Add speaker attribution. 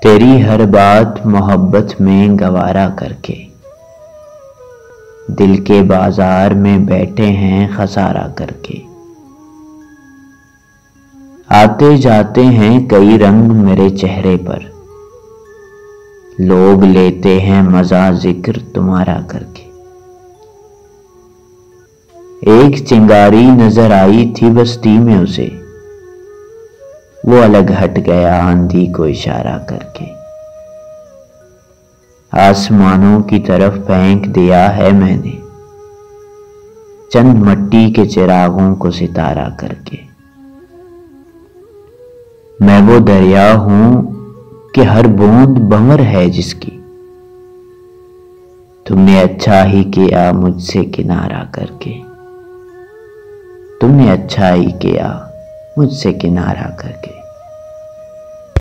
Speaker 1: तेरी हर बात मोहब्बत में गवारा करके दिल के बाजार में बैठे हैं खसारा करके। आते जाते हैं कई रंग मेरे चेहरे पर, लोग लेते हैं मजा जिक्र तुम्हारा करके। एक चिंगारी नजर आई थी बस्ती में उसे, वो अलग हट गया आंधी को इशारा करके। आसमानों की तरफ फेंक दिया है मैंने चंद मट्टी के चिरागों को सितारा करके। मैं वो दरिया हूं कि हर बूंद भंवर है जिसकी, तुमने अच्छा ही किया मुझसे किनारा करके। तुमने अच्छा ही किया मुझसे किनारा करके।